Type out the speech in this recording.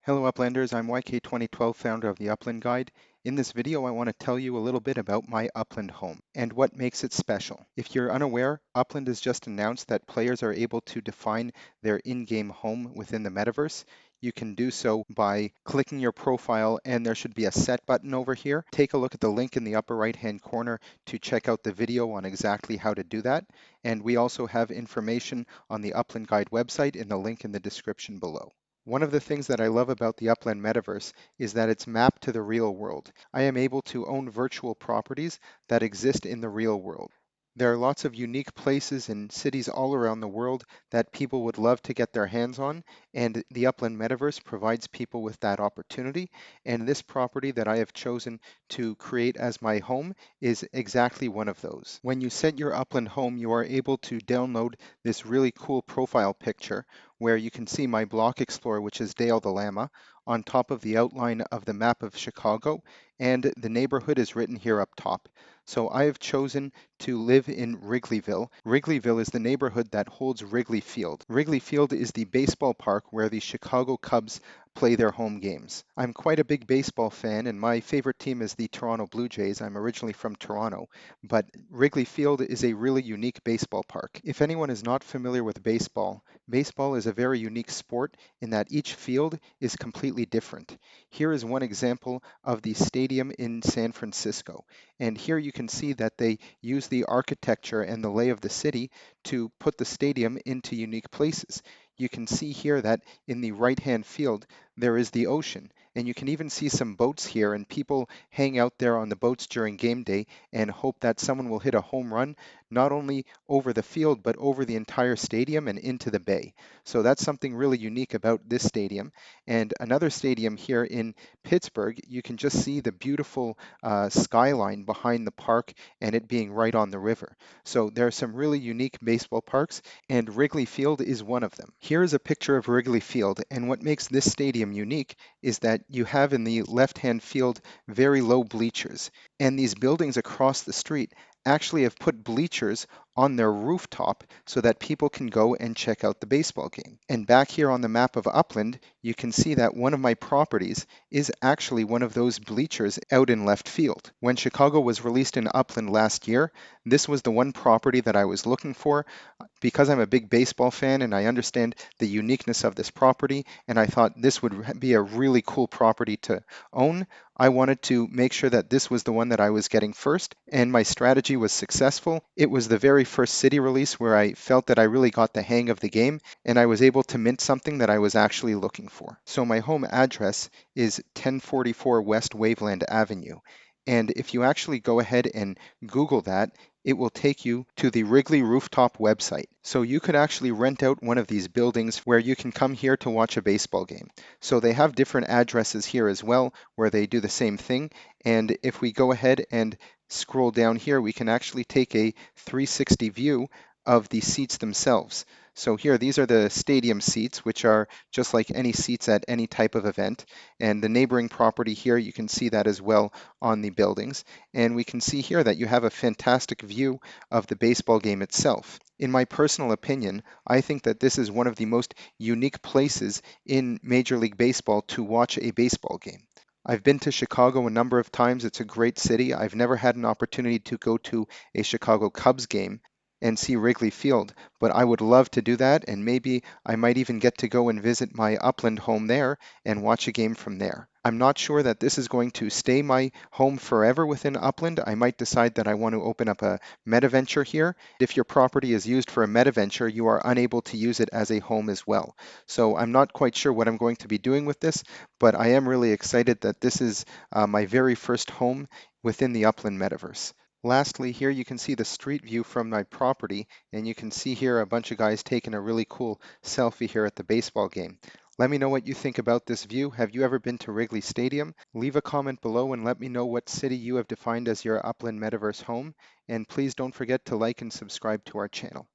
Hello Uplanders, I'm YK2012, founder of the Upland Guide. In this video, I want to tell you a little bit about my Upland home and what makes it special. If you're unaware, Upland has just announced that players are able to define their in-game home within the metaverse. You can do so by clicking your profile, and there should be a set button over here. Take a look at the link in the upper right-hand corner to check out the video on exactly how to do that. And we also have information on the Upland Guide website in the link in the description below. One of the things that I love about the Upland Metaverse is that it's mapped to the real world. I am able to own virtual properties that exist in the real world. There are lots of unique places and cities all around the world that people would love to get their hands on, and the Upland Metaverse provides people with that opportunity. And this property that I have chosen to create as my home is exactly one of those. When you set your Upland home, you are able to download this really cool profile picture where you can see my block explorer, which is Dale the Llama, on top of the outline of the map of Chicago, and the neighborhood is written here up top. So I have chosen to live in Wrigleyville. Wrigleyville is the neighborhood that holds Wrigley Field. Wrigley Field is the baseball park where the Chicago Cubs play their home games. I'm quite a big baseball fan, and my favorite team is the Toronto Blue Jays. I'm originally from Toronto, but Wrigley Field is a really unique baseball park. If anyone is not familiar with baseball, baseball is a very unique sport in that each field is completely different. Here is one example of the stadium in San Francisco. And here you can see that they use the architecture and the lay of the city to put the stadium into unique places. You can see here that in the right-hand field, there is the ocean. And you can even see some boats here, and people hang out there on the boats during game day and hope that someone will hit a home run, not only over the field, but over the entire stadium and into the bay. So that's something really unique about this stadium. And another stadium here in Pittsburgh, you can just see the beautiful skyline behind the park and it being right on the river. So there are some really unique baseball parks, and Wrigley Field is one of them. Here is a picture of Wrigley Field, and what makes this stadium unique is that you have in the left-hand field very low bleachers, and these buildings across the street actually have put bleachers on their rooftop so that people can go and check out the baseball game. And back here on the map of Upland, you can see that one of my properties is actually one of those bleachers out in left field. When Chicago was released in Upland last year, this was the one property that I was looking for because I'm a big baseball fan and I understand the uniqueness of this property, and I thought this would be a really cool property to own. I wanted to make sure that this was the one that I was getting first, and my strategy was successful. It was the very first city release where I felt that I really got the hang of the game, and I was able to mint something that I was actually looking for. So my home address is 1044 West Waveland Avenue. And if you actually go ahead and Google that, it will take you to the Wrigley Rooftop website. So you could actually rent out one of these buildings where you can come here to watch a baseball game. So they have different addresses here as well where they do the same thing. And if we go ahead and scroll down here, we can actually take a 360 view of the seats themselves. So here, these are the stadium seats, which are just like any seats at any type of event. And the neighboring property here, you can see that as well on the buildings. And we can see here that you have a fantastic view of the baseball game itself. In my personal opinion, I think that this is one of the most unique places in Major League Baseball to watch a baseball game. I've been to Chicago a number of times. It's a great city. I've never had an opportunity to go to a Chicago Cubs game and see Wrigley Field, but I would love to do that, and maybe I might even get to go and visit my Upland home there and watch a game from there. I'm not sure that this is going to stay my home forever within Upland. I might decide that I want to open up a metaventure here. If your property is used for a metaventure, you are unable to use it as a home as well. So I'm not quite sure what I'm going to be doing with this, but I am really excited that this is my very first home within the Upland Metaverse. Lastly, here you can see the street view from my property, and you can see here a bunch of guys taking a really cool selfie here at the baseball game. Let me know what you think about this view. Have you ever been to Wrigley Stadium? Leave a comment below and let me know what city you have defined as your Upland Metaverse home. And please don't forget to like and subscribe to our channel.